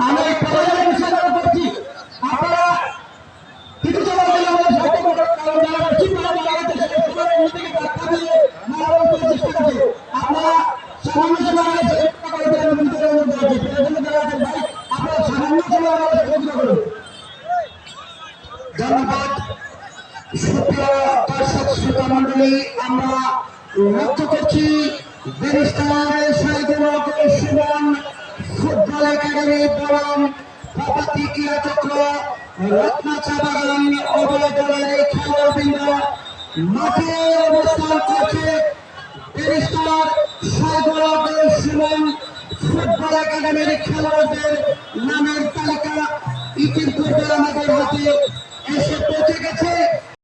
আমি প্রয়োজন হিসেবে করছি আপনারা কিছু সময় আপনারা সামান্য সময় ধন্যবাদ। সুপ্রিয় দর্শক শ্রোতা মন্ডলী, আমরা লক্ষ্য করছি barrister Shahidul Suman football academy বরং প্রপাতি ক্রীড়া চক্র রত্নাচা বাগান উভয় দলের এই খেলোয়াড়বৃন্দ মাঠে অবস্থান করছে। ব্যারিস্টার শহীদুল সুমন ফুটবল একাডেমির খেলোয়াড়দের নামের তালিকা ইতিপূর্বে আমাদের হাতে এসে পৌঁছে গেছে।